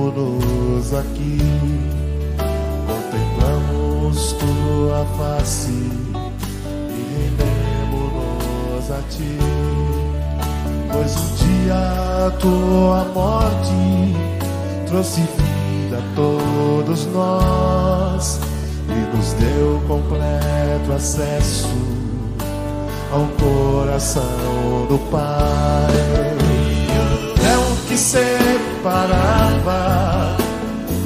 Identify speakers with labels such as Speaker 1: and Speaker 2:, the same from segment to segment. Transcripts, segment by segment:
Speaker 1: reunimos-nos aqui, contemplamos tua face e rendemos-nos a ti, pois um dia tua morte trouxe vida a todos nós e nos deu completo acesso ao coração do Pai. É o que separava,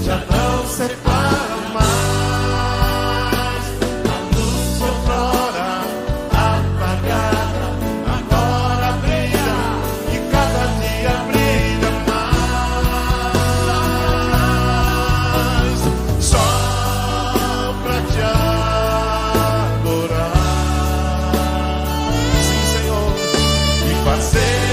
Speaker 1: já não separa mais. A luz outrora apagada, agora brilha e cada dia brilha mais. Só pra te adorar, sim, Senhor, e fazer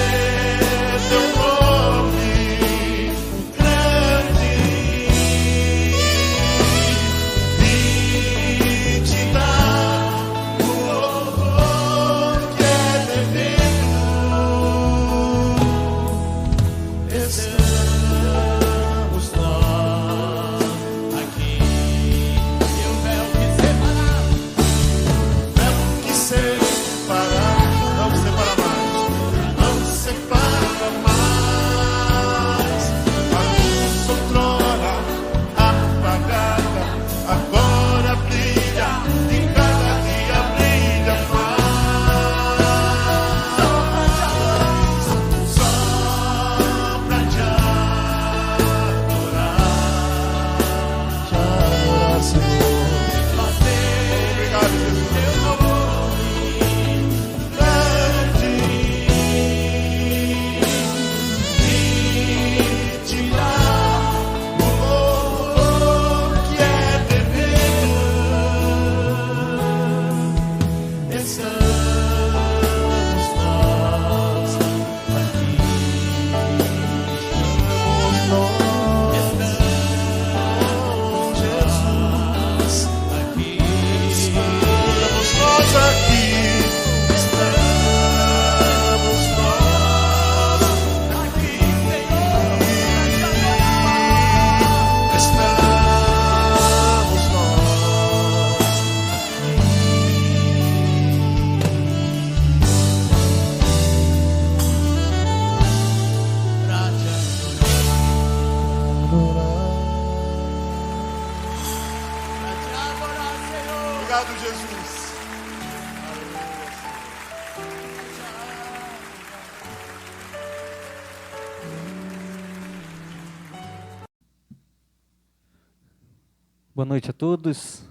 Speaker 2: Boa noite a todos,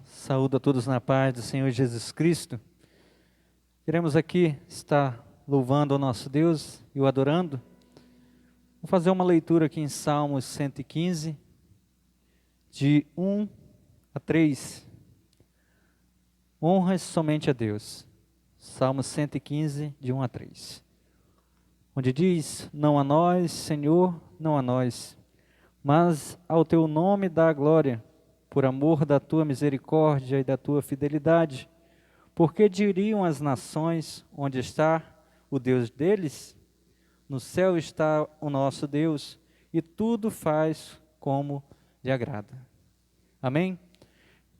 Speaker 2: saúdo a todos na paz do Senhor Jesus Cristo. Queremos aqui estar louvando ao nosso Deus e o adorando. Vou fazer uma leitura aqui em Salmos 115, de 1 a 3. Honras somente a Deus. Salmos 115, de 1 a 3. Onde diz: não a nós, Senhor, não a nós, mas ao teu nome dá a glória, por amor da tua misericórdia e da tua fidelidade. Porque diriam as nações: onde está o Deus deles? No céu está o nosso Deus, e tudo faz como lhe agrada. Amém?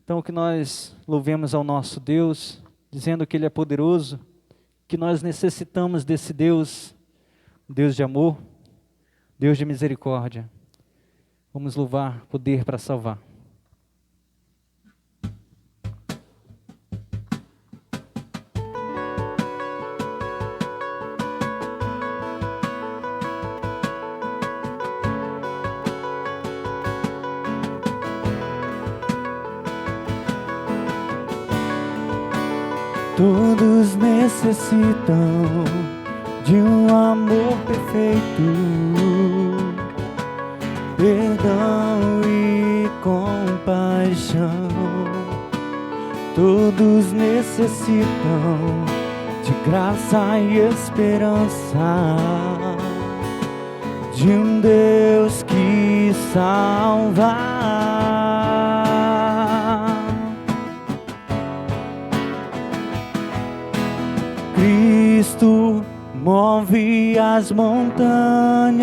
Speaker 2: Então que nós louvemos ao nosso Deus, dizendo que Ele é poderoso, que nós necessitamos desse Deus, Deus de amor, Deus de misericórdia. Vamos louvar poder para salvar.
Speaker 3: Todos necessitam de um amor perfeito, perdão e compaixão. Todos necessitam de graça e esperança, de um Deus que salva. Cristo move as montanhas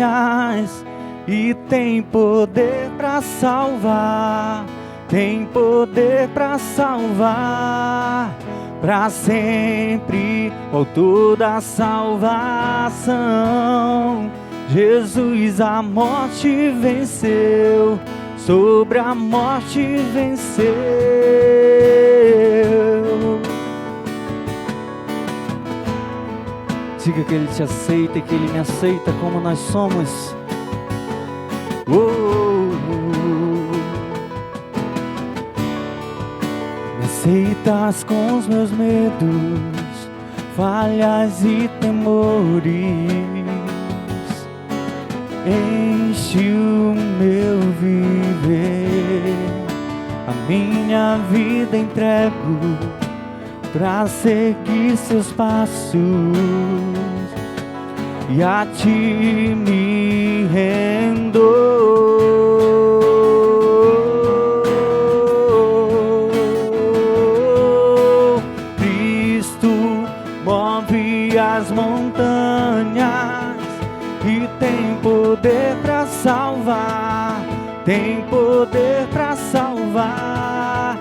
Speaker 3: e tem poder para salvar, tem poder para salvar, para sempre, autor da salvação. Jesus a morte venceu, sobre a morte venceu.
Speaker 2: Diga que Ele te aceita e que Ele me aceita como nós somos.
Speaker 3: Me aceitas com os meus medos, falhas e temores. Enche o meu viver, a minha vida entrego pra seguir seus passos e a ti me rendo. Cristo move as montanhas e tem poder pra salvar, tem poder pra salvar,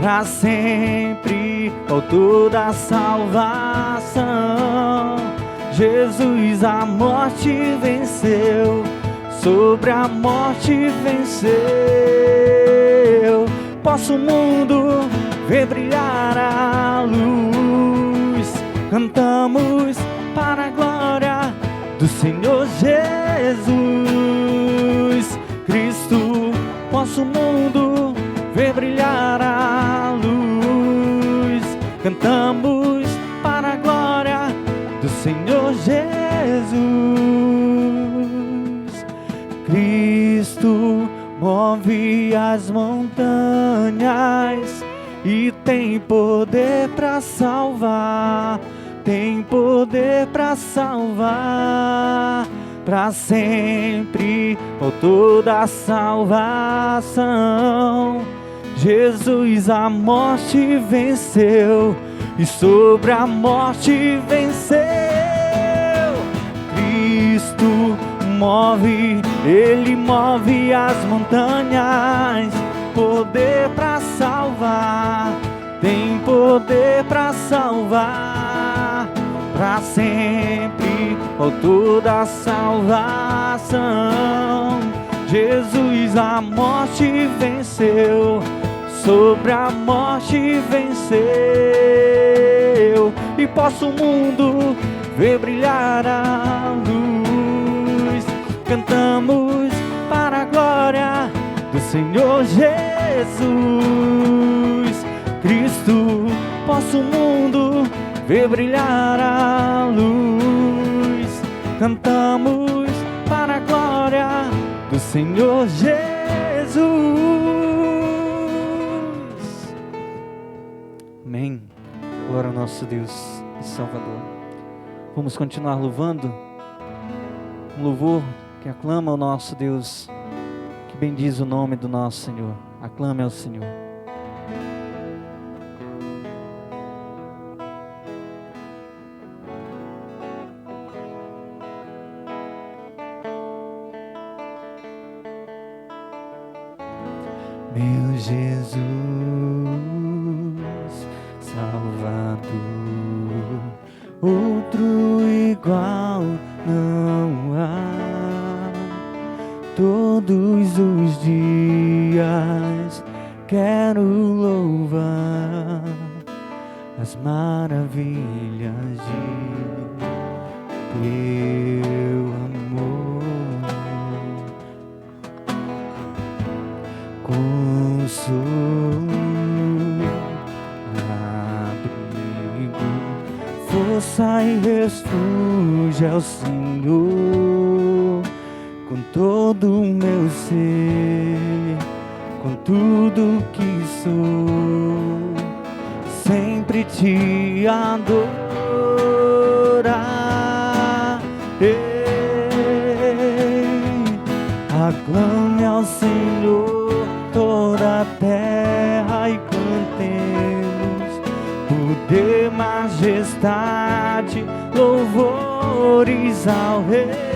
Speaker 3: pra sempre, autor da salvação. Jesus a morte venceu, sobre a morte venceu. Posso o mundo ver brilhar a luz, cantamos para a glória do Senhor Jesus Cristo. Posso o mundo ver brilhar a luz, cantamos para a glória do Senhor Jesus. Cristo move as montanhas e tem poder para salvar, tem poder para salvar, para sempre, autor da salvação. Jesus a morte venceu e sobre a morte venceu. Cristo move, Ele move as montanhas, poder para salvar, tem poder para salvar, para sempre, autor da salvação. Jesus a morte venceu, sobre a morte venceu. E posso o mundo ver brilhar a luz, cantamos para a glória do Senhor Jesus Cristo. Posso o mundo ver brilhar a luz, cantamos para a glória do Senhor Jesus.
Speaker 2: Amém. Glória ao nosso Deus e Salvador. Vamos continuar louvando. Um louvor que aclama ao nosso Deus, que bendiz o nome do nosso Senhor. Aclame ao Senhor.
Speaker 3: Meu Jesus, Salvador, outro igual não há. Todos os dias quero louvar as maravilhas de teu amor. Consolo, abrigo, força e refúgio ao Senhor. Com todo o meu ser, com tudo que sou, sempre te adorar. Aclame ao Senhor toda a terra e cantemos poder, majestade, louvores ao Rei.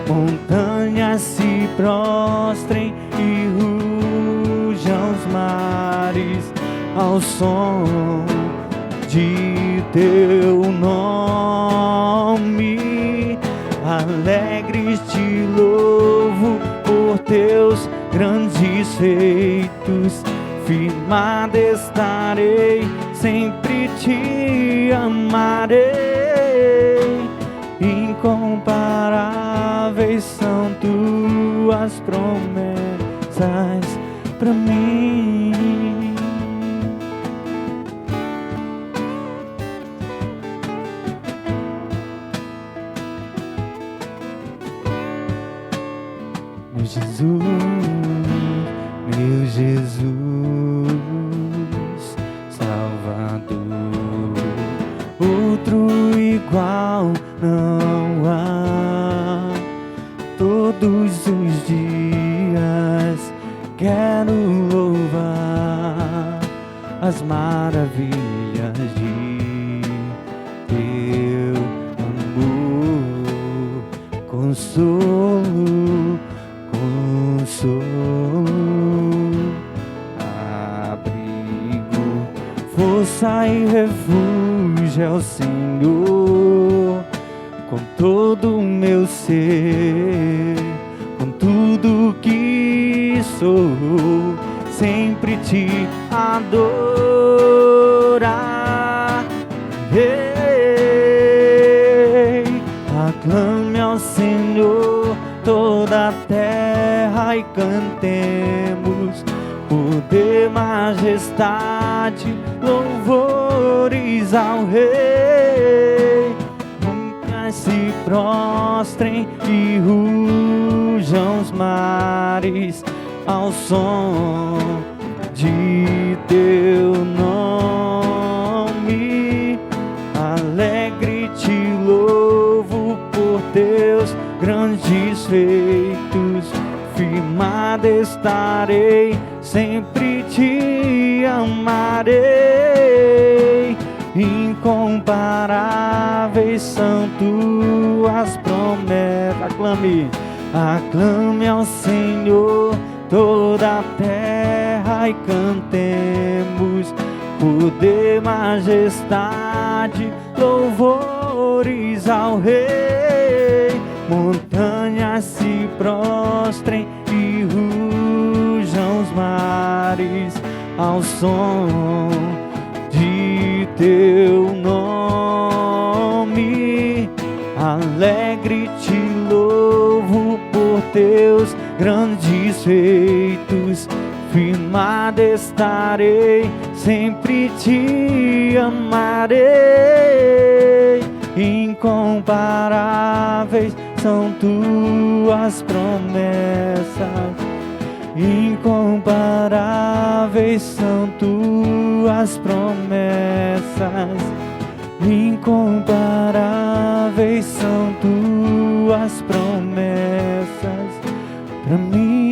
Speaker 3: Montanhas se se prostrem e rujam os mares ao som de teu nome. Alegres te louvo por teus grandes feitos. Firmado estarei, sempre te amarei. Incomparáveis são tuas promessas pra mim. Meu Jesus, meu Jesus, Salvador, outro igual não há. Todos os dias quero louvar as maravilhas de teu amor, consolo, abrigo, força e refúgio é o Senhor. Com todo o meu ser, com tudo que sou, sempre te adorar. Aclame ao Senhor toda a terra e cantemos poder, majestade, louvores ao Rei. Montanhas se prostrem e rujam os mares ao som de teu nome. Alegre te louvo por teus grandes feitos. Firmado estarei, sempre te amarei. Incomparáveis são tuas promessas. Aclame, aclame ao Senhor toda a terra e cantemos poder, majestade, louvores ao Rei. Montanhas se prostrem e rujam os mares ao som de teu nome. Alegre te louvo por teus grandes feitos. Firmado estarei, sempre te amarei. Incomparáveis são tuas promessas. Incomparáveis são tuas promessas. Incomparáveis são tuas promessas pra mim.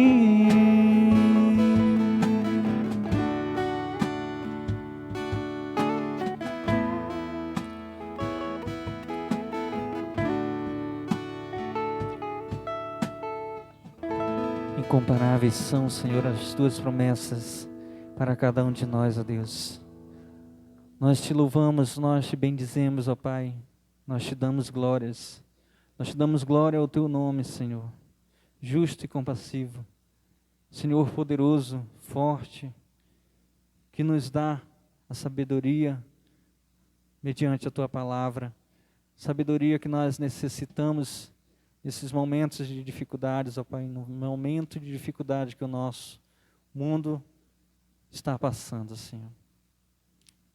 Speaker 2: Incomparáveis são, Senhor, as tuas promessas para cada um de nós, ó Deus. Nós te louvamos, nós te bendizemos, ó Pai. Nós te damos glórias. Nós te damos glória ao teu nome, Senhor. Justo e compassivo. Senhor poderoso, forte, que nos dá a sabedoria mediante a tua palavra. Sabedoria que nós necessitamos nesses momentos de dificuldades, ó Pai, no momento de dificuldade que o nosso mundo está passando, Senhor.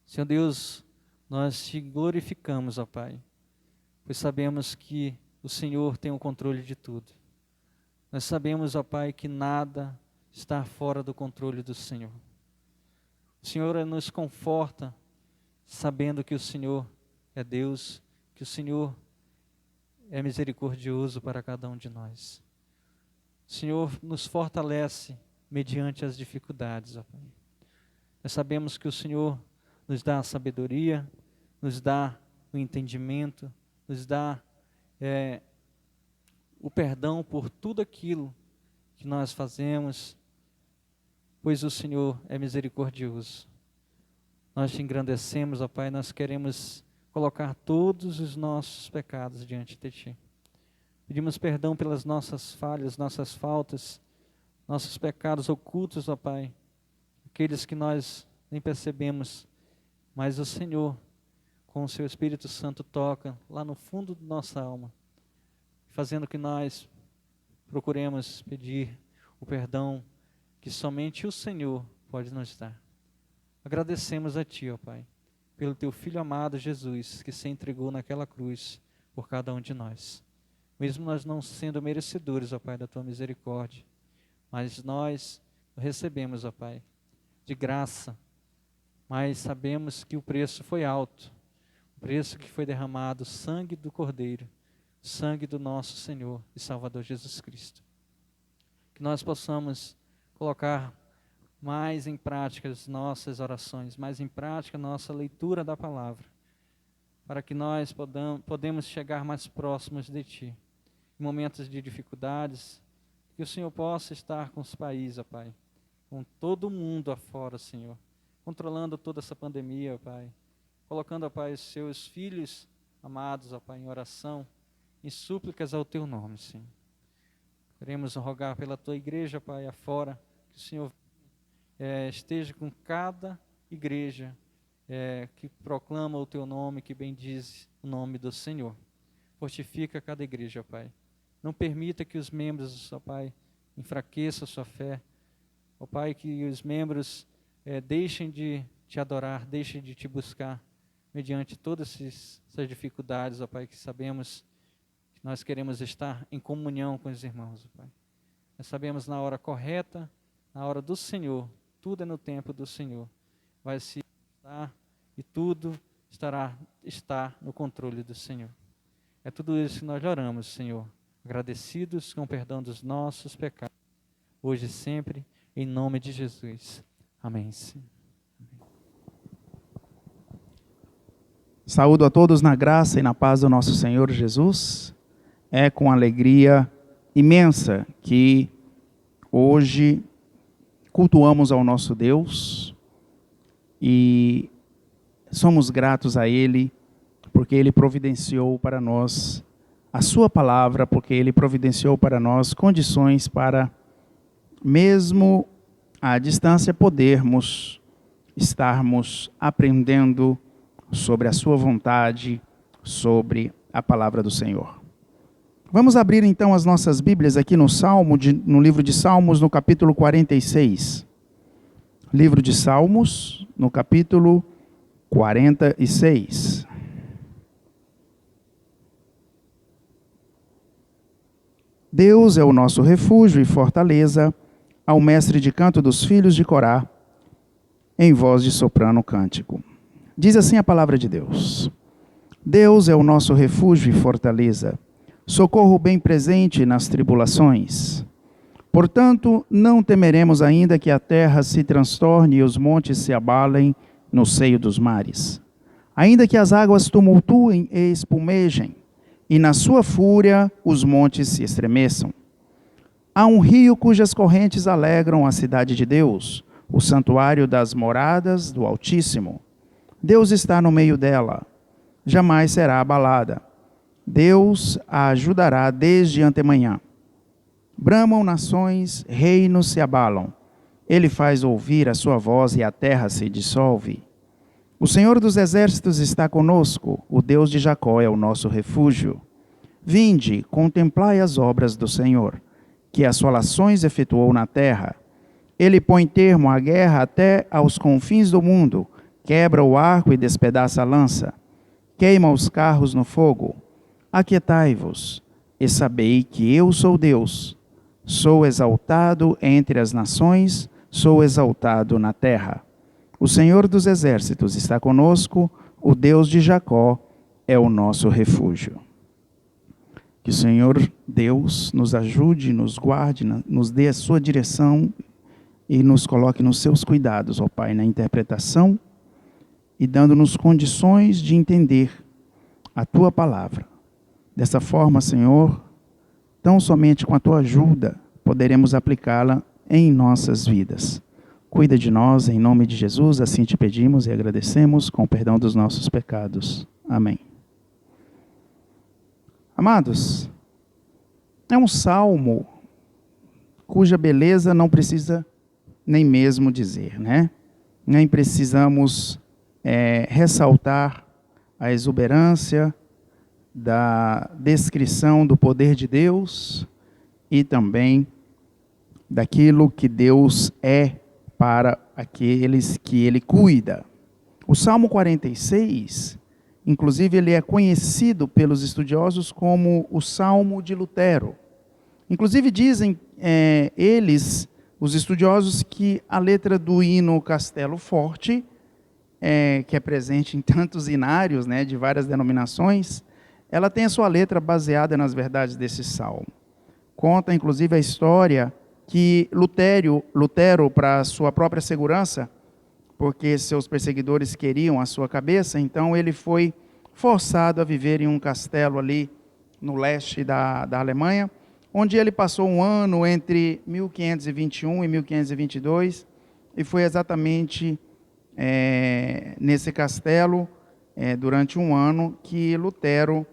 Speaker 2: Senhor Deus, nós te glorificamos, ó Pai, pois sabemos que o Senhor tem o controle de tudo. Nós sabemos, ó Pai, que nada está fora do controle do Senhor. O Senhor nos conforta, sabendo que o Senhor é Deus, que o Senhor é misericordioso para cada um de nós. O Senhor nos fortalece mediante as dificuldades, ó Pai. Nós sabemos que o Senhor nos dá a sabedoria, nos dá o entendimento, nos dá o perdão por tudo aquilo que nós fazemos, pois o Senhor é misericordioso. Nós te engrandecemos, ó Pai, nós queremos colocar todos os nossos pecados diante de Ti. Pedimos perdão pelas nossas falhas, nossas faltas, nossos pecados ocultos, ó Pai, aqueles que nós nem percebemos, mas o Senhor, com o Seu Espírito Santo, toca lá no fundo da nossa alma, fazendo que nós procuremos pedir o perdão que somente o Senhor pode nos dar. Agradecemos a Ti, ó Pai, pelo Teu Filho amado Jesus, que se entregou naquela cruz por cada um de nós. Mesmo nós não sendo merecedores, ó Pai, da Tua misericórdia, mas nós o recebemos, ó Pai, de graça, mas sabemos que o preço foi alto, o preço que foi derramado, o sangue do Cordeiro, o sangue do nosso Senhor e Salvador Jesus Cristo. Que nós possamos colocar mais em prática as nossas orações, mais em prática a nossa leitura da palavra, para que nós podemos chegar mais próximos de Ti. Em momentos de dificuldades, que o Senhor possa estar com os países, ó Pai, com todo mundo afora, Senhor, controlando toda essa pandemia, ó Pai, colocando, ó Pai, os Seus filhos amados, ó Pai, em oração, em súplicas ao Teu nome, Senhor. Queremos rogar pela Tua igreja, Pai, afora, que o Senhor esteja com cada igreja que proclama o Teu nome, que bendiz o nome do Senhor. Fortifica cada igreja, ó Pai. Não permita que os membros, ó Pai, enfraqueçam a sua fé. Ó Pai, que os membros deixem de Te adorar, deixem de Te buscar, mediante todas essas dificuldades, ó Pai, que sabemos que nós queremos estar em comunhão com os irmãos, ó Pai. Nós sabemos na hora correta, na hora do Senhor, tudo é no tempo do Senhor. Vai se dar e tudo está no controle do Senhor. É tudo isso que nós oramos, Senhor, agradecidos com o perdão dos nossos pecados, hoje e sempre, em nome de Jesus. Amém. Sim.
Speaker 4: Saúdo a todos na graça e na paz do nosso Senhor Jesus. É com alegria imensa que hoje cultuamos ao nosso Deus e somos gratos a Ele, porque Ele providenciou para nós a Sua palavra, porque Ele providenciou para nós condições para, mesmo à distância, podermos estarmos aprendendo sobre a Sua vontade, sobre a palavra do Senhor. Vamos abrir então as nossas Bíblias aqui no livro de Salmos, no capítulo 46. Livro de Salmos, no capítulo 46. Deus é o nosso refúgio e fortaleza, ao mestre de canto dos filhos de Corá, em voz de soprano cântico. Diz assim a palavra de Deus: Deus é o nosso refúgio e fortaleza, socorro bem presente nas tribulações. Portanto, não temeremos ainda que a terra se transtorne e os montes se abalem no seio dos mares. Ainda que as águas tumultuem e espumejem, e na sua fúria os montes se estremeçam. Há um rio cujas correntes alegram a cidade de Deus, o santuário das moradas do Altíssimo. Deus está no meio dela, jamais será abalada. Deus a ajudará desde antemanhã. Bramam nações, reinos se abalam. Ele faz ouvir a sua voz e a terra se dissolve. O Senhor dos exércitos está conosco, o Deus de Jacó é o nosso refúgio. Vinde, contemplai as obras do Senhor, que assolações efetuou na terra. Ele põe termo à guerra até aos confins do mundo, quebra o arco e despedaça a lança, queima os carros no fogo. Aquietai-vos, e sabei que eu sou Deus. Sou exaltado entre as nações, sou exaltado na terra. O Senhor dos exércitos está conosco, o Deus de Jacó é o nosso refúgio. Que o Senhor Deus nos ajude, nos guarde, nos dê a sua direção e nos coloque nos seus cuidados, ó Pai, na interpretação e dando-nos condições de entender a tua palavra. Dessa forma, Senhor, tão somente com a tua ajuda, poderemos aplicá-la em nossas vidas. Cuida de nós, em nome de Jesus, assim te pedimos e agradecemos, com o perdão dos nossos pecados. Amém. Amados, é um salmo cuja beleza não precisa nem mesmo dizer, né? Nem precisamos ressaltar a exuberância da descrição do poder de Deus e também daquilo que Deus é para aqueles que Ele cuida. O Salmo 46, inclusive, ele é conhecido pelos estudiosos como o Salmo de Lutero. Inclusive dizem os estudiosos, que a letra do hino Castelo Forte, que é presente em tantos hinários, né, de várias denominações, ela tem a sua letra baseada nas verdades desse salmo. Conta, inclusive, a história que Lutero, para sua própria segurança, porque seus perseguidores queriam a sua cabeça, então ele foi forçado a viver em um castelo ali no leste da Alemanha, onde ele passou um ano entre 1521 e 1522, e foi exatamente nesse castelo, durante um ano, que Lutero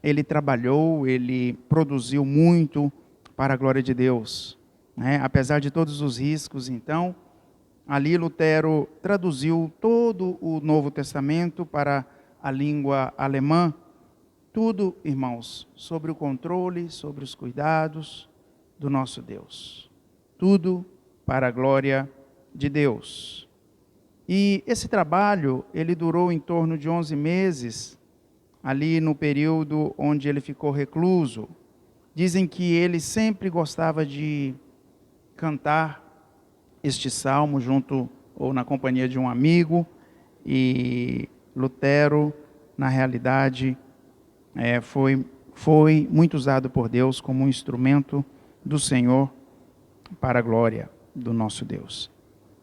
Speaker 4: ele trabalhou, ele produziu muito para a glória de Deus, né? Apesar de todos os riscos. Então, ali Lutero traduziu todo o Novo Testamento para a língua alemã. Tudo, irmãos, sobre o controle, sobre os cuidados do nosso Deus. Tudo para a glória de Deus. E esse trabalho, ele durou em torno de 11 meses, ali no período onde ele ficou recluso. Dizem que ele sempre gostava de cantar este salmo junto ou na companhia de um amigo, e Lutero, na realidade, foi muito usado por Deus como um instrumento do Senhor para a glória do nosso Deus.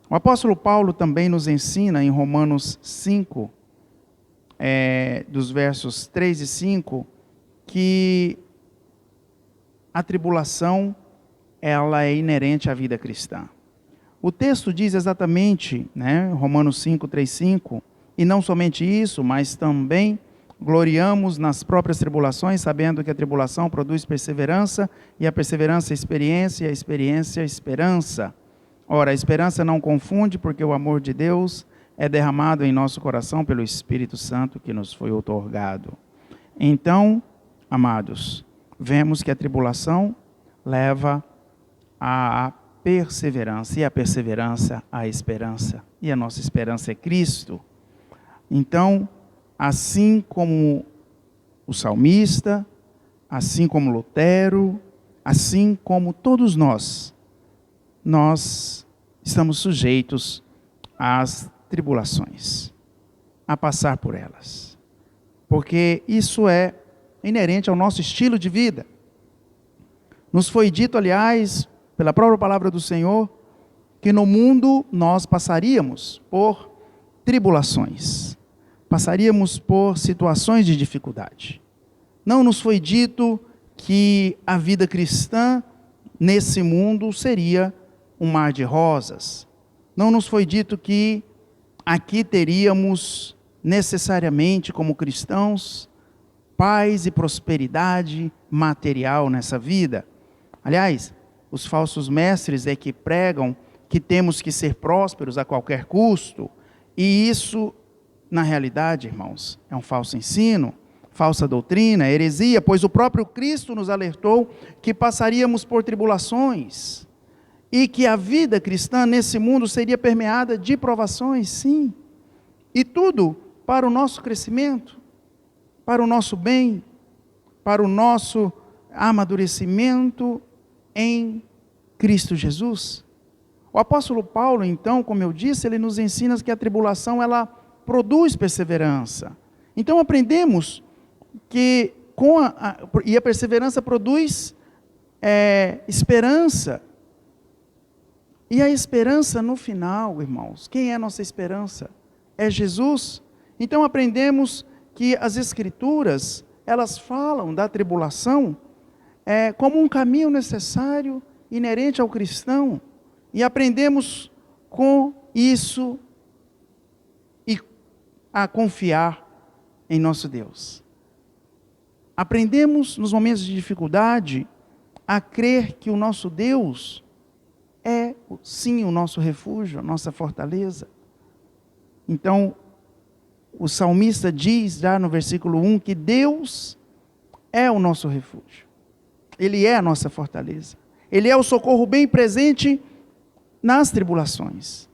Speaker 4: O apóstolo Paulo também nos ensina em Romanos 5, dos versos 3 e 5, que a tribulação ela é inerente à vida cristã. O texto diz exatamente, né, Romanos 5, 3, 5, e não somente isso, mas também gloriamos nas próprias tribulações, sabendo que a tribulação produz perseverança, e a perseverança experiência, e a experiência esperança. Ora, a esperança não confunde, porque o amor de Deus é derramado em nosso coração pelo Espírito Santo que nos foi outorgado. Então, amados, vemos que a tribulação leva à perseverança, e a perseverança à esperança, e a nossa esperança é Cristo. Então, assim como o salmista, assim como Lutero, assim como todos nós estamos sujeitos às tribulações, a passar por elas, porque isso é inerente ao nosso estilo de vida. Nos foi dito, aliás, pela própria palavra do Senhor, que no mundo nós passaríamos por tribulações, passaríamos por situações de dificuldade. Não nos foi dito que a vida cristã nesse mundo seria um mar de rosas. Não nos foi dito que aqui teríamos necessariamente, como cristãos, paz e prosperidade material nessa vida. Aliás, os falsos mestres é que pregam que temos que ser prósperos a qualquer custo, e isso, na realidade, irmãos, é um falso ensino, falsa doutrina, heresia, pois o próprio Cristo nos alertou que passaríamos por tribulações, e que a vida cristã nesse mundo seria permeada de provações, sim, e tudo para o nosso crescimento, para o nosso bem, para o nosso amadurecimento em Cristo Jesus. O apóstolo Paulo, então, como eu disse, ele nos ensina que a tribulação, ela produz perseverança. Então aprendemos que a perseverança produz esperança. E a esperança no final, irmãos, quem é a nossa esperança? É Jesus. Então aprendemos que as Escrituras, elas falam da tribulação como um caminho necessário inerente ao cristão. E aprendemos com isso e a confiar em nosso Deus. Aprendemos nos momentos de dificuldade a crer que o nosso Deus é sim o nosso refúgio, a nossa fortaleza. Então, o salmista diz já no versículo 1 que Deus é o nosso refúgio. Ele é a nossa fortaleza. Ele é o socorro bem presente nas tribulações.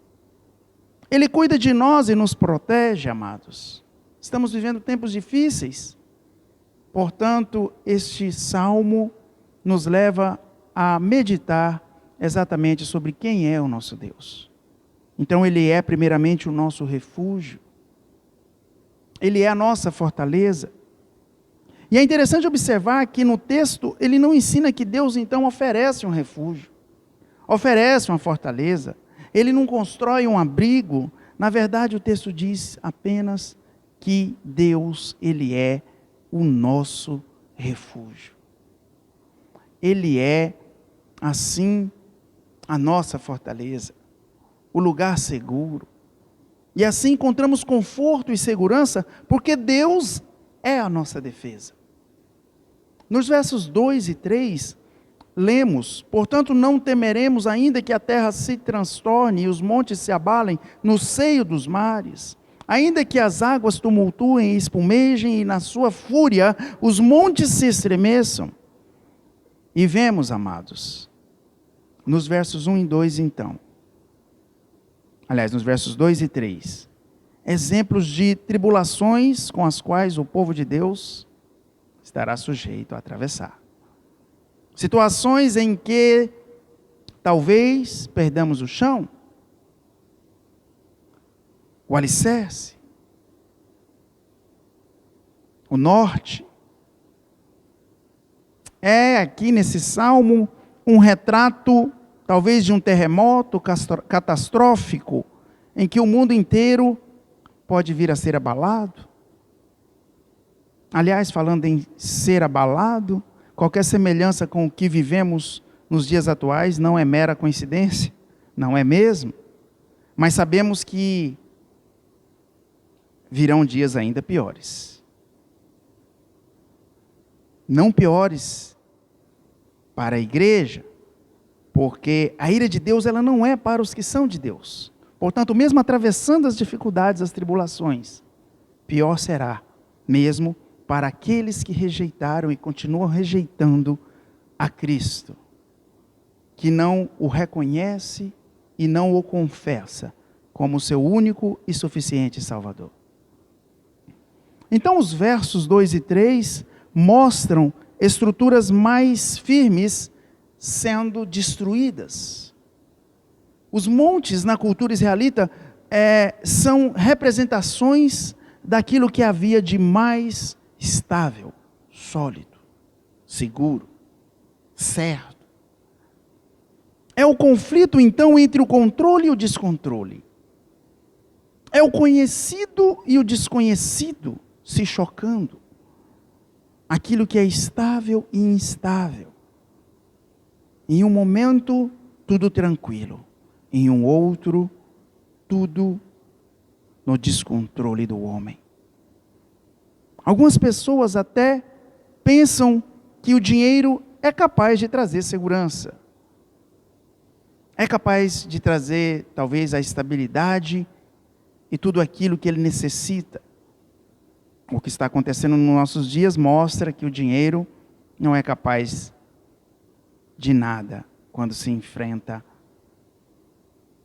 Speaker 4: Ele cuida de nós e nos protege, amados. Estamos vivendo tempos difíceis. Portanto, este salmo nos leva a meditar exatamente sobre quem é o nosso Deus. Então, Ele é primeiramente o nosso refúgio. Ele é a nossa fortaleza. E é interessante observar que no texto, ele não ensina que Deus então oferece um refúgio, oferece uma fortaleza. Ele não constrói um abrigo. Na verdade, o texto diz apenas que Deus, Ele é o nosso refúgio. Ele é, assim, a nossa fortaleza, o lugar seguro. E assim encontramos conforto e segurança, porque Deus é a nossa defesa. Nos versos 2 e 3, lemos: portanto não temeremos, ainda que a terra se transtorne e os montes se abalem no seio dos mares, ainda que as águas tumultuem e espumejem e na sua fúria os montes se estremeçam. E vemos, amados, nos versos 1 e 2 então, aliás, nos versos 2 e 3, exemplos de tribulações com as quais o povo de Deus estará sujeito a atravessar. Situações em que talvez perdamos o chão, o alicerce, o norte. É aqui nesse salmo um retrato talvez de um terremoto catastrófico em que o mundo inteiro pode vir a ser abalado. Aliás, falando em ser abalado, qualquer semelhança com o que vivemos nos dias atuais não é mera coincidência, não é mesmo? Mas sabemos que virão dias ainda piores. Não piores para a igreja, porque a ira de Deus ela não é para os que são de Deus. Portanto, mesmo atravessando as dificuldades, as tribulações, pior será, mesmo para aqueles que rejeitaram e continuam rejeitando a Cristo, que não o reconhece e não o confessa como seu único e suficiente Salvador. Então, os versos 2 e 3 mostram estruturas mais firmes sendo destruídas. Os montes na cultura israelita são representações daquilo que havia de mais estável, sólido, seguro, certo. É o conflito então entre o controle e o descontrole. É o conhecido e o desconhecido se chocando. Aquilo que é estável e instável. Em um momento, tudo tranquilo. Em um outro, tudo no descontrole do homem. Algumas pessoas até pensam que o dinheiro é capaz de trazer segurança. É capaz de trazer, talvez, a estabilidade e tudo aquilo que ele necessita. O que está acontecendo nos nossos dias mostra que o dinheiro não é capaz de nada quando se enfrenta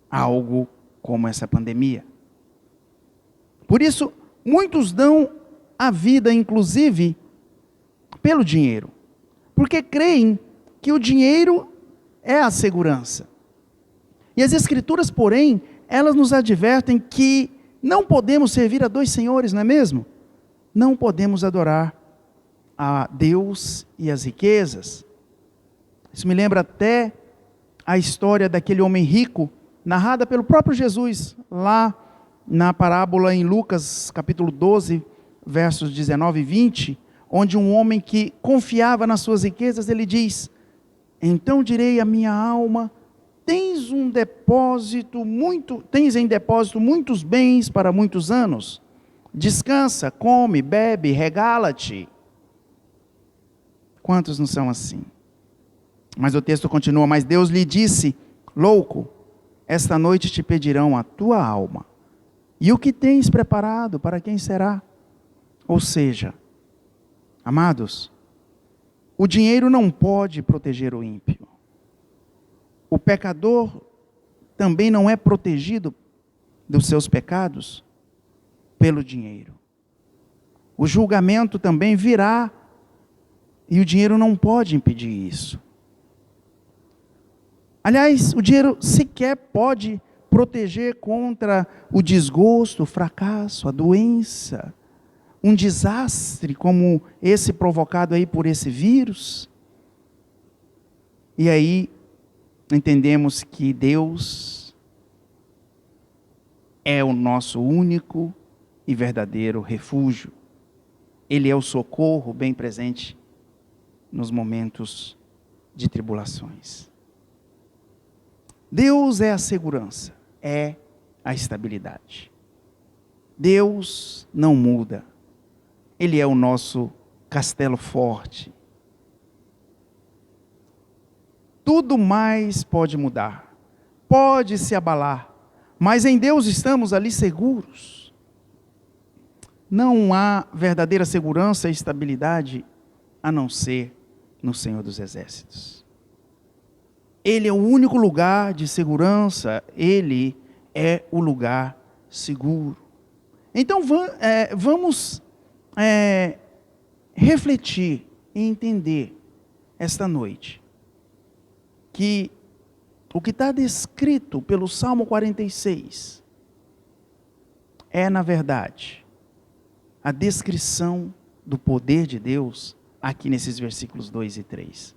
Speaker 4: algo como essa pandemia. Por isso, muitos dão a vida, inclusive, pelo dinheiro, porque creem que o dinheiro é a segurança. E as Escrituras, porém, elas nos advertem que não podemos servir a dois senhores, não é mesmo? Não podemos adorar a Deus e as riquezas. Isso me lembra até a história daquele homem rico, narrada pelo próprio Jesus, lá na parábola em Lucas, capítulo 12, versos 19 e 20, onde um homem que confiava nas suas riquezas, ele diz: Então direi à minha alma: tens em depósito muitos bens para muitos anos. Descansa, come, bebe, regala-te. Quantos não são assim? Mas o texto continua: mas Deus lhe disse: louco, esta noite te pedirão a tua alma. E o que tens preparado, para quem será? Ou seja, amados, o dinheiro não pode proteger o ímpio. O pecador também não é protegido dos seus pecados pelo dinheiro. O julgamento também virá e o dinheiro não pode impedir isso. Aliás, o dinheiro sequer pode proteger contra o desgosto, o fracasso, a doença, um desastre como esse provocado aí por esse vírus. E aí entendemos que Deus é o nosso único e verdadeiro refúgio. Ele é o socorro bem presente nos momentos de tribulações. Deus é a segurança, é a estabilidade. Deus não muda. Ele é o nosso castelo forte. Tudo mais pode mudar, pode se abalar, mas em Deus estamos ali seguros. Não há verdadeira segurança e estabilidade a não ser no Senhor dos Exércitos. Ele é o único lugar de segurança, Ele é o lugar seguro. Então vamos refletir e entender esta noite que o que está descrito pelo Salmo 46 é, na verdade, a descrição do poder de Deus aqui nesses versículos 2 e 3.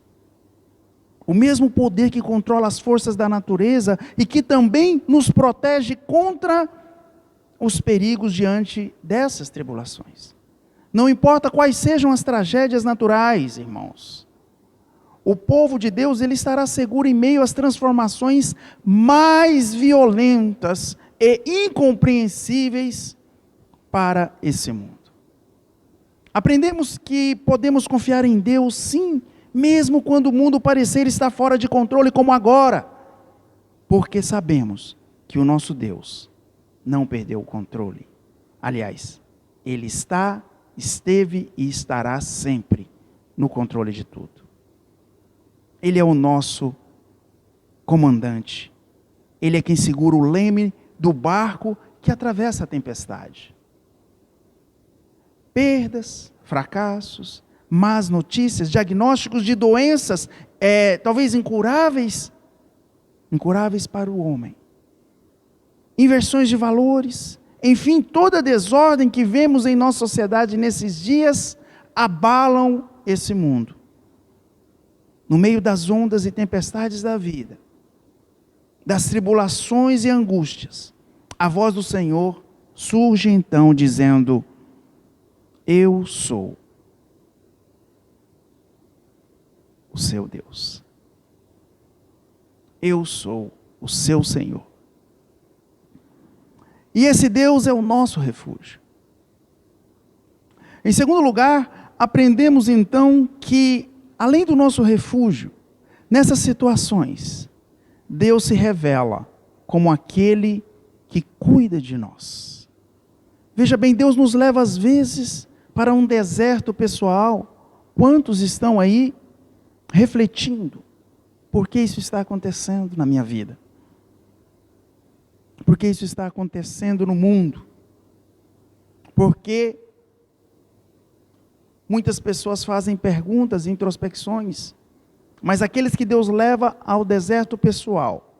Speaker 4: O mesmo poder que controla as forças da natureza e que também nos protege contra os perigos diante dessas tribulações. Não importa quais sejam as tragédias naturais, irmãos. O povo de Deus, ele estará seguro em meio às transformações mais violentas e incompreensíveis para esse mundo. Aprendemos que podemos confiar em Deus, sim, mesmo quando o mundo parecer estar fora de controle, como agora, porque sabemos que o nosso Deus não perdeu o controle. Aliás, Ele esteve e estará sempre no controle de tudo. Ele é o nosso comandante. Ele é quem segura o leme do barco que atravessa a tempestade. Perdas, fracassos, más notícias, diagnósticos de doenças, talvez incuráveis para o homem. Inversões de valores, enfim, toda a desordem que vemos em nossa sociedade nesses dias, abalam esse mundo. No meio das ondas e tempestades da vida, das tribulações e angústias, a voz do Senhor surge então dizendo: eu sou o seu Deus. Eu sou o seu Senhor. E esse Deus é o nosso refúgio. Em segundo lugar, aprendemos então que, além do nosso refúgio, nessas situações, Deus se revela como aquele que cuida de nós. Veja bem, Deus nos leva às vezes para um deserto pessoal. Quantos estão aí refletindo? Por que isso está acontecendo na minha vida? Por que isso está acontecendo no mundo? Porque muitas pessoas fazem perguntas, introspecções, mas aqueles que Deus leva ao deserto pessoal,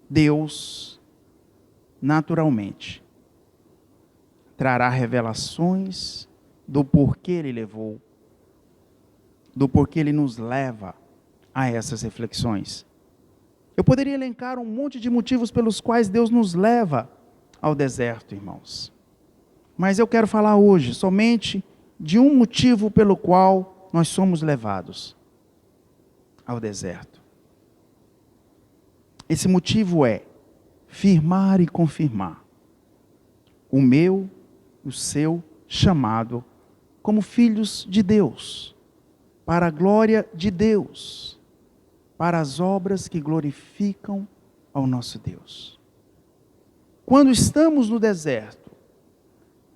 Speaker 4: Deus, naturalmente, trará revelações do porquê Ele levou, do porquê Ele nos leva a essas reflexões. Eu poderia elencar um monte de motivos pelos quais Deus nos leva ao deserto, irmãos. Mas eu quero falar hoje somente de um motivo pelo qual nós somos levados ao deserto? Esse motivo é firmar e confirmar o meu, o seu chamado como filhos de Deus, para a glória de Deus, para as obras que glorificam ao nosso Deus. Quando estamos no deserto,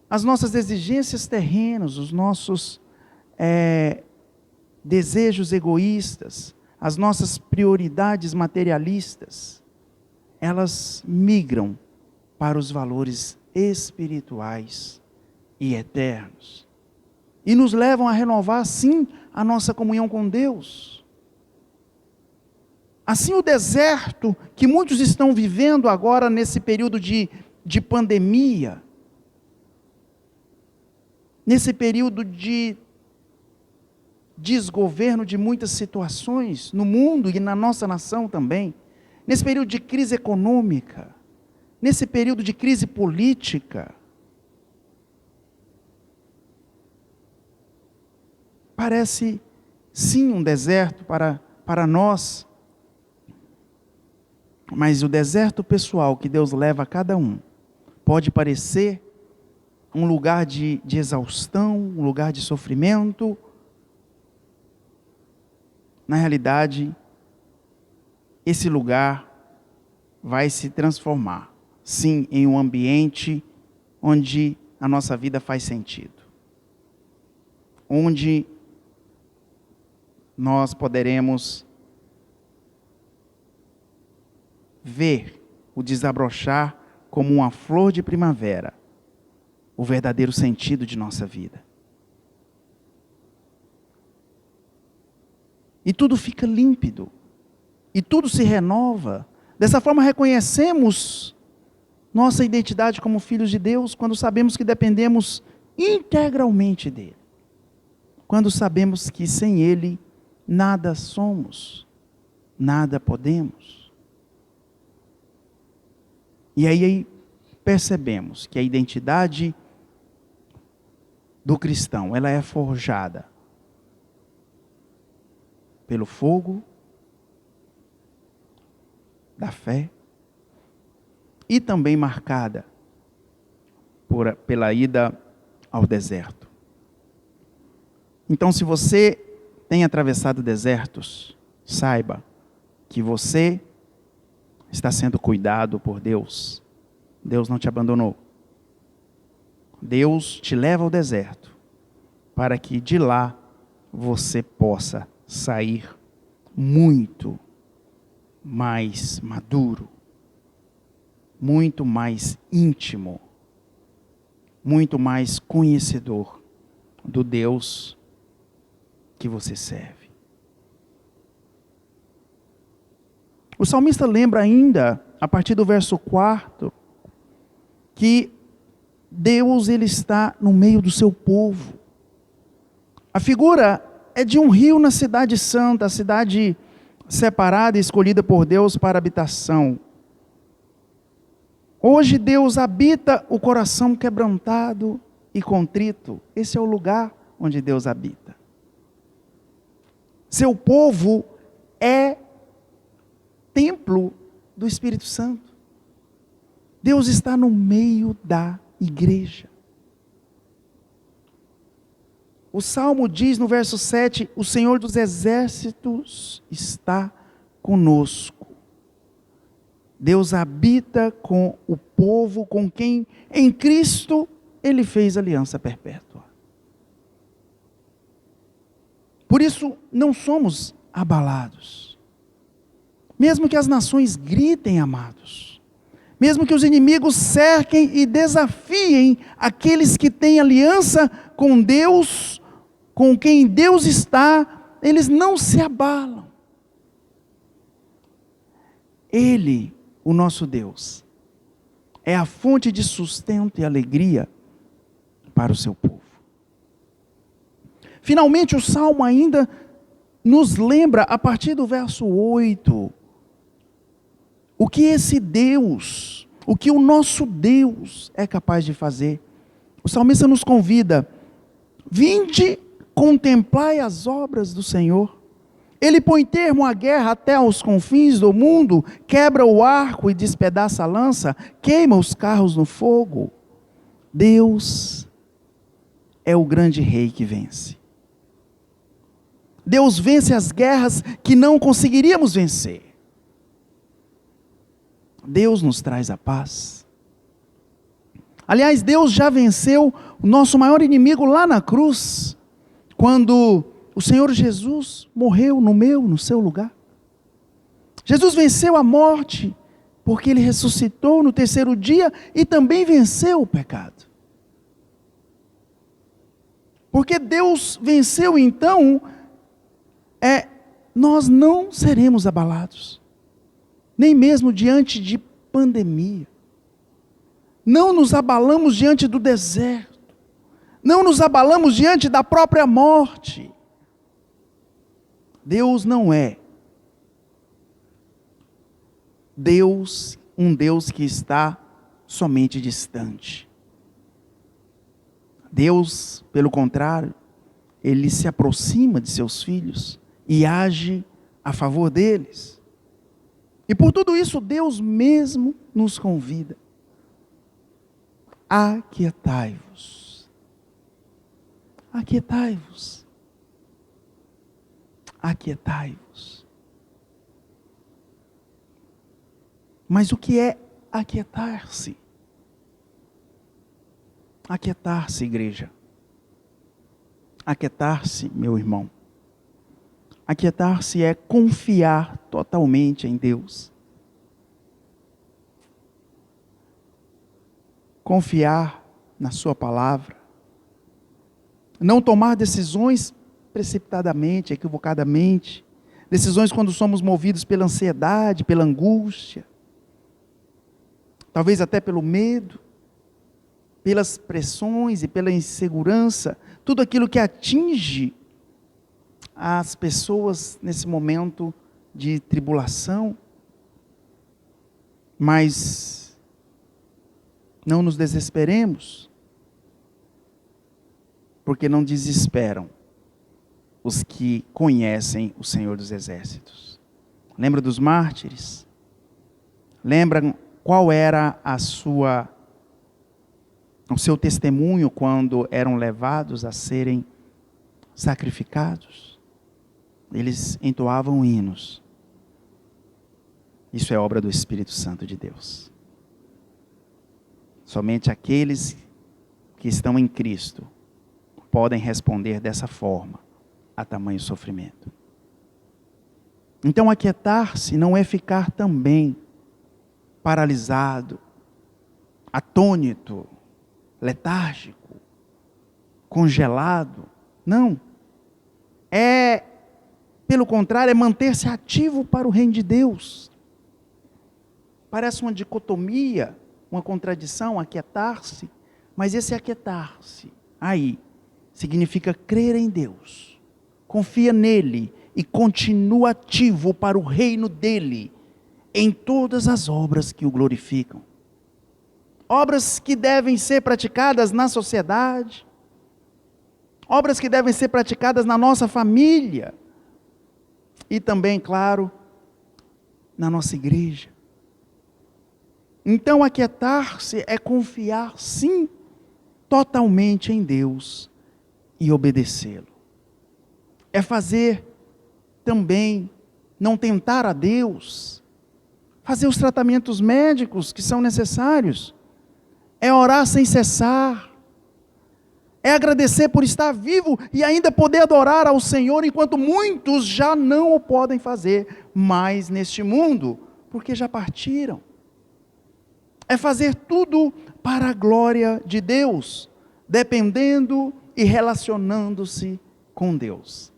Speaker 4: as nossas exigências terrenas, os nossos desejos egoístas, as nossas prioridades materialistas, elas migram para os valores espirituais e eternos. E nos levam a renovar, sim, a nossa comunhão com Deus. Assim, o deserto que muitos estão vivendo agora nesse período de pandemia, nesse período de desgoverno de muitas situações no mundo e na nossa nação também, nesse período de crise econômica, nesse período de crise política, parece sim um deserto para nós, mas o deserto pessoal que Deus leva a cada um pode parecer um lugar de exaustão, um lugar de sofrimento. Na realidade, esse lugar vai se transformar, sim, em um ambiente onde a nossa vida faz sentido. Onde nós poderemos ver o desabrochar como uma flor de primavera, o verdadeiro sentido de nossa vida. E tudo fica límpido, e tudo se renova. Dessa forma reconhecemos nossa identidade como filhos de Deus, quando sabemos que dependemos integralmente dEle. Quando sabemos que sem Ele nada somos, nada podemos. E aí percebemos que a identidade do cristão, ela é forjada pelo fogo da fé e também marcada pela ida ao deserto. Então, se você tem atravessado desertos, saiba que você está sendo cuidado por Deus. Deus não te abandonou. Deus te leva ao deserto para que de lá você possa sair muito mais maduro, muito mais íntimo, muito mais conhecedor do Deus que você serve. O salmista lembra ainda, a partir do verso 4, que Deus, ele está no meio do seu povo. A figura é de um rio na cidade santa, a cidade separada e escolhida por Deus para habitação. Hoje Deus habita o coração quebrantado e contrito. Esse é o lugar onde Deus habita. Seu povo é templo do Espírito Santo. Deus está no meio da igreja. O Salmo diz no verso 7, o Senhor dos exércitos está conosco. Deus habita com o povo com quem em Cristo Ele fez aliança perpétua. Por isso não somos abalados. Mesmo que as nações gritem, amados, mesmo que os inimigos cerquem e desafiem aqueles que têm aliança com Deus, com quem Deus está, eles não se abalam. Ele, o nosso Deus, é a fonte de sustento e alegria para o seu povo. Finalmente, o Salmo ainda nos lembra, a partir do verso 8, o que esse Deus, o que o nosso Deus é capaz de fazer. O salmista nos convida: vinde, Contemplai as obras do Senhor. Ele põe termo à guerra até aos confins do mundo, quebra o arco e despedaça a lança, queima os carros no fogo. Deus é o grande rei que vence. Deus vence as guerras que não conseguiríamos vencer. Deus nos traz a paz. Aliás, Deus já venceu o nosso maior inimigo lá na cruz, quando o Senhor Jesus morreu no seu lugar. Jesus venceu a morte, porque Ele ressuscitou no terceiro dia e também venceu o pecado. Porque Deus venceu, então, nós não seremos abalados, nem mesmo diante de pandemia. Não nos abalamos diante do deserto, não nos abalamos diante da própria morte. Deus não é um Deus que está somente distante. Deus, pelo contrário, Ele se aproxima de seus filhos e age a favor deles. E por tudo isso, Deus mesmo nos convida. Aquietai-vos. Aquietai-vos. Aquietai-vos. Mas o que é aquietar-se? Aquietar-se, igreja. Aquietar-se, meu irmão. Aquietar-se é confiar totalmente em Deus. Confiar na sua palavra. Não tomar decisões precipitadamente, equivocadamente. Decisões quando somos movidos pela ansiedade, pela angústia. Talvez até pelo medo, pelas pressões e pela insegurança. Tudo aquilo que atinge as pessoas nesse momento de tribulação. Mas não nos desesperemos, porque não desesperam os que conhecem o Senhor dos Exércitos. Lembra dos mártires? Lembra qual era o seu testemunho quando eram levados a serem sacrificados? Eles entoavam hinos. Isso é obra do Espírito Santo de Deus. Somente aqueles que estão em Cristo podem responder dessa forma a tamanho sofrimento. Então, aquietar-se não é ficar também paralisado, atônito, letárgico, congelado. Não. Pelo contrário, é manter-se ativo para o reino de Deus. Parece uma dicotomia, uma contradição, aquietar-se, mas esse aquietar-se, aí, significa crer em Deus, confia nele e continua ativo para o reino dele, em todas as obras que o glorificam. Obras que devem ser praticadas na sociedade, obras que devem ser praticadas na nossa família, e também, claro, na nossa igreja. Então, aquietar-se é confiar, sim, totalmente em Deus e obedecê-lo. É fazer também, não tentar a Deus, fazer os tratamentos médicos que são necessários, é orar sem cessar, é agradecer por estar vivo e ainda poder adorar ao Senhor, enquanto muitos já não o podem fazer mais neste mundo, porque já partiram. É fazer tudo para a glória de Deus, dependendo e relacionando-se com Deus.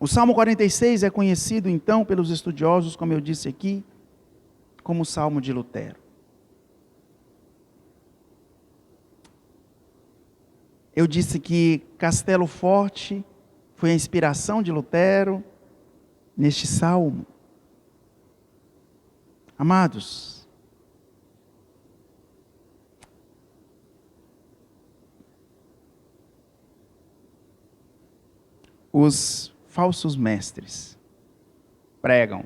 Speaker 4: O Salmo 46 é conhecido então pelos estudiosos, como eu disse aqui, como o Salmo de Lutero. Eu disse que Castelo Forte foi a inspiração de Lutero neste salmo. Amados, Os falsos mestres pregam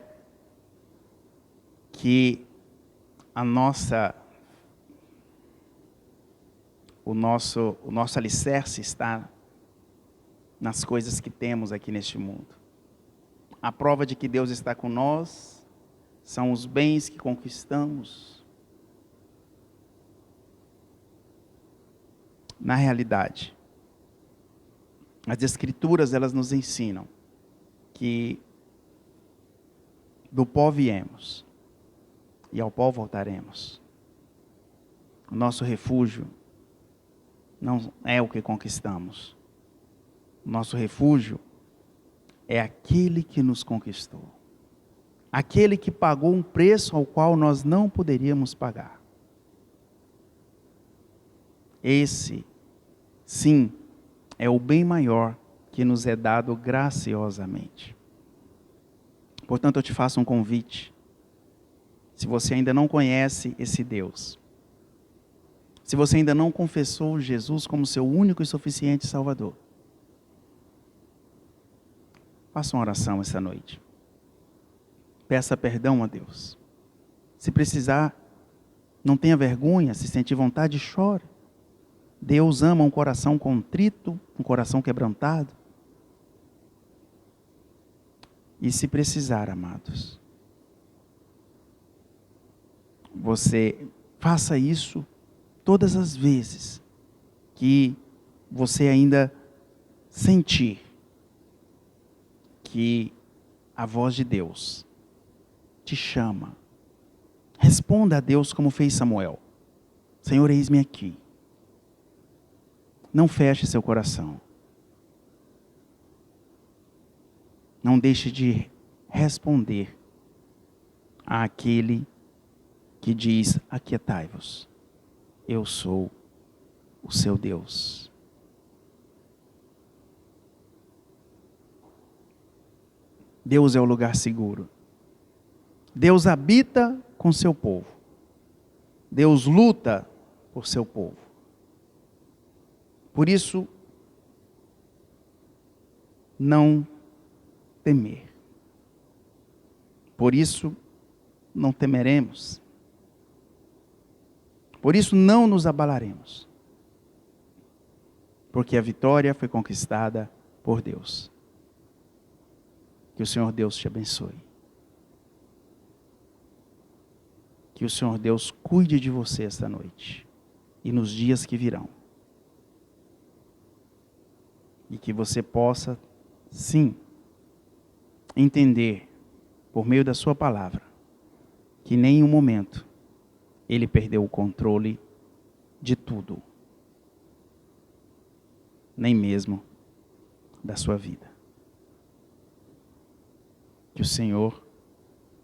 Speaker 4: que o nosso alicerce está nas coisas que temos aqui neste mundo. A prova de que Deus está com nós são os bens que conquistamos. Na realidade, as Escrituras, elas nos ensinam que do pó viemos e ao pó voltaremos. O nosso refúgio não é o que conquistamos. O nosso refúgio é aquele que nos conquistou. Aquele que pagou um preço ao qual nós não poderíamos pagar. Esse, sim, é o bem maior que nos é dado graciosamente. Portanto, eu te faço um convite. Se você ainda não conhece esse Deus, se você ainda não confessou Jesus como seu único e suficiente Salvador, faça uma oração essa noite. Peça perdão a Deus. Se precisar, não tenha vergonha, se sentir vontade, chore. Deus ama um coração contrito, um coração quebrantado. E se precisar, amados, você faça isso todas as vezes que você ainda sentir que a voz de Deus te chama. Responda a Deus como fez Samuel. Senhor, eis-me aqui. Não feche seu coração. Não deixe de responder àquele que diz: aquietai-vos, eu sou o seu Deus. Deus é o lugar seguro. Deus habita com seu povo. Deus luta por seu povo. Por isso, não temer. Por isso, não temeremos. Por isso, não nos abalaremos. Porque a vitória foi conquistada por Deus. Que o Senhor Deus te abençoe. Que o Senhor Deus cuide de você esta noite e nos dias que virão. E que você possa, sim, entender, por meio da sua palavra, que em nenhum momento Ele perdeu o controle de tudo, nem mesmo da sua vida. Que o Senhor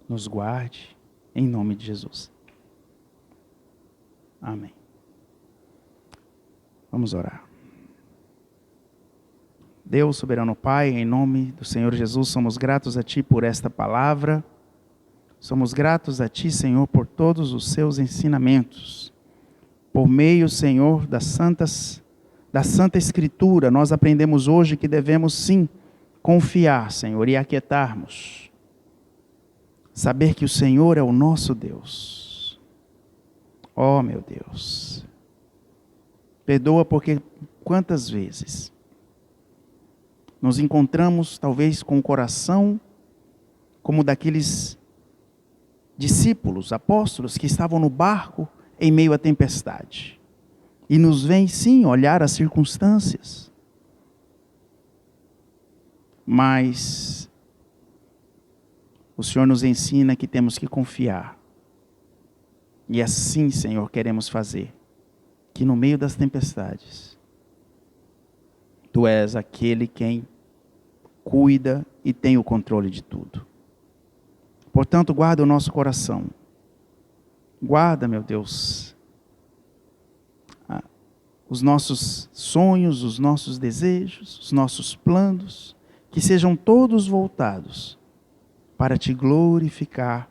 Speaker 4: nos guarde, em nome de Jesus. Amém. Vamos orar. Deus, soberano Pai, em nome do Senhor Jesus, somos gratos a Ti por esta palavra. Somos gratos a Ti, Senhor, por todos os seus ensinamentos. Por meio, Senhor, da Santa Escritura, nós aprendemos hoje que devemos, sim, confiar, Senhor, e aquietarmos. Saber que o Senhor é o nosso Deus. Oh, meu Deus. Perdoa porque quantas vezes nos encontramos, talvez, com o coração como daqueles discípulos, apóstolos, que estavam no barco em meio à tempestade. E nos vem, sim, olhar as circunstâncias. Mas o Senhor nos ensina que temos que confiar. E assim, Senhor, queremos fazer. Que no meio das tempestades, Tu és aquele quem cuida e tem o controle de tudo. Portanto, guarda o nosso coração. Guarda, meu Deus, os nossos sonhos, os nossos desejos, os nossos planos, que sejam todos voltados para Te glorificar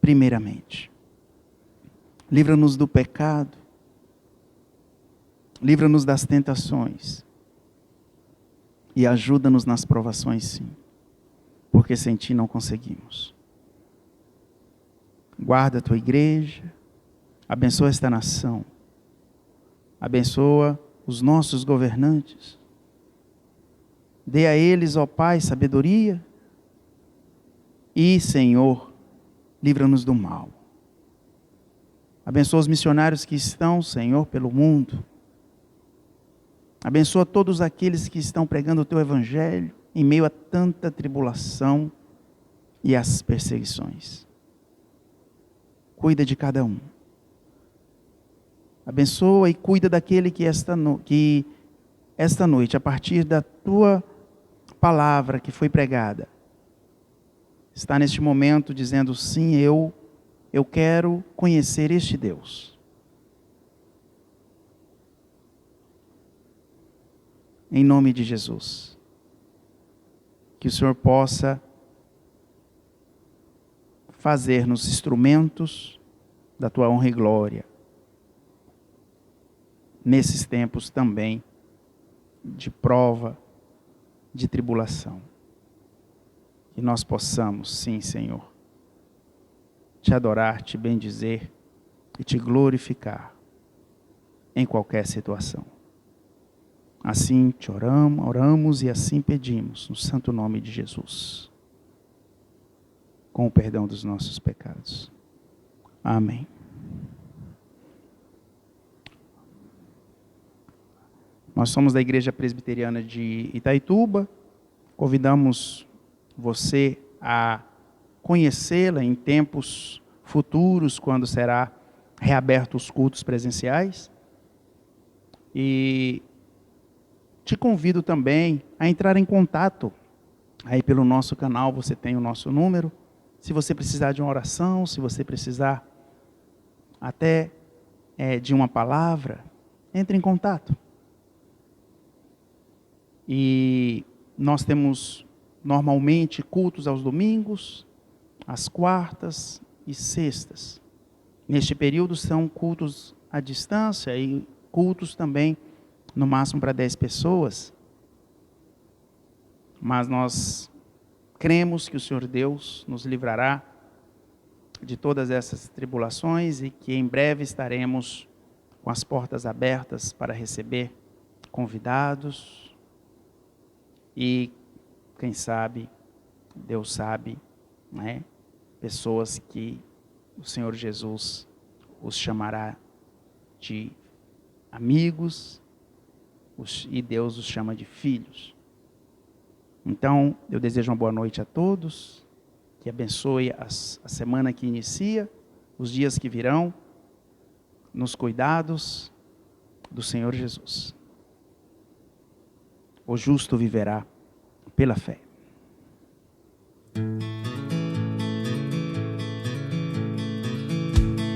Speaker 4: primeiramente. Livra-nos do pecado, livra-nos das tentações E ajuda-nos nas provações, sim, porque sem Ti não conseguimos. Guarda a Tua igreja, abençoa esta nação, abençoa os nossos governantes. Dê a eles, ó Pai, sabedoria. E, Senhor, livra-nos do mal. Abençoa os missionários que estão, Senhor, pelo mundo. Abençoa todos aqueles que estão pregando o Teu Evangelho em meio a tanta tribulação e as perseguições. Cuida de cada um. Abençoa e cuida daquele que esta noite, a partir da Tua palavra que foi pregada, está neste momento dizendo: sim, eu quero conhecer este Deus. Em nome de Jesus, que o Senhor possa fazer-nos instrumentos da Tua honra e glória, nesses tempos também de prova, de tribulação. Que nós possamos, sim, Senhor, Te adorar, Te bendizer e Te glorificar em qualquer situação. Assim Te oramos e assim pedimos, no santo nome de Jesus, com o perdão dos nossos pecados. Amém. Nós somos da Igreja Presbiteriana de Itaituba. Convidamos você a conhecê-la em tempos futuros, quando será reabertos os cultos presenciais. E te convido também a entrar em contato. Aí pelo nosso canal você tem o nosso número. Se você precisar de uma oração, se você precisar até de uma palavra, entre em contato. E nós temos normalmente cultos aos domingos, às quartas e sextas. Neste período são cultos à distância e cultos também no máximo para 10 pessoas. Mas nós cremos que o Senhor Deus nos livrará de todas essas tribulações e que em breve estaremos com as portas abertas para receber convidados. E, quem sabe, Deus sabe, né? Pessoas que o Senhor Jesus os chamará de amigos e Deus os chama de filhos. Então, eu desejo uma boa noite a todos, que abençoe a semana que inicia, os dias que virão, nos cuidados do Senhor Jesus. O justo viverá pela fé.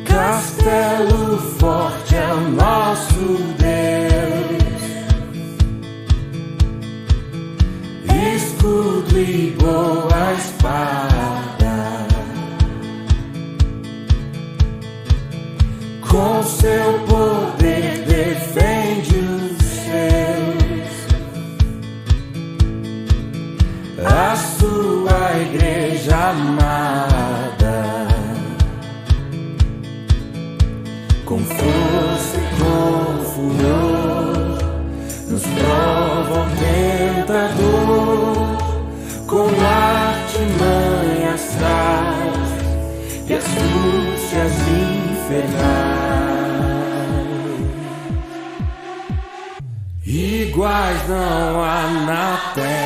Speaker 1: Castelo forte é o nosso Deus, escudo e boa espada, com seu poder defende os seus, a sua igreja amada, com força e com furor, nos prova o tentador, com artimanhas tais e astúcias infernais, iguais não há na terra.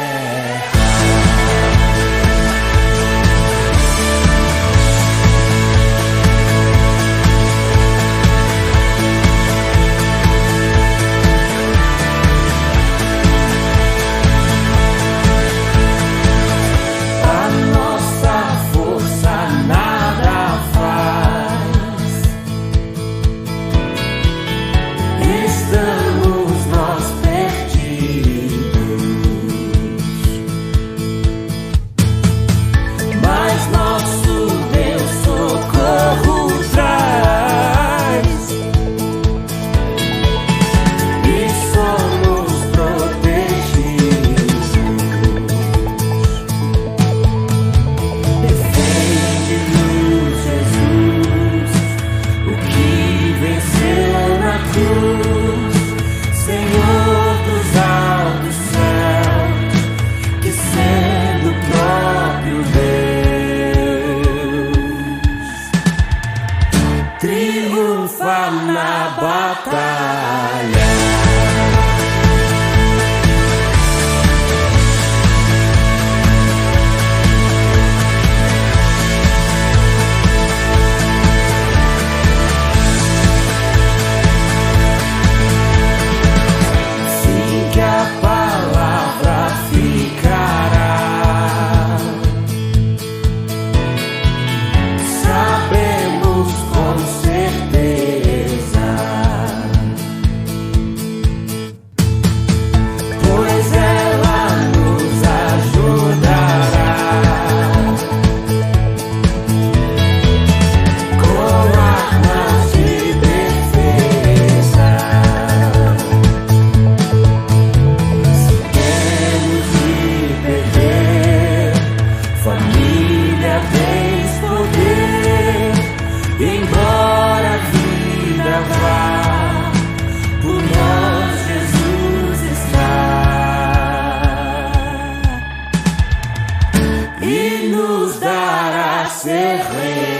Speaker 1: e nos dará ser rei.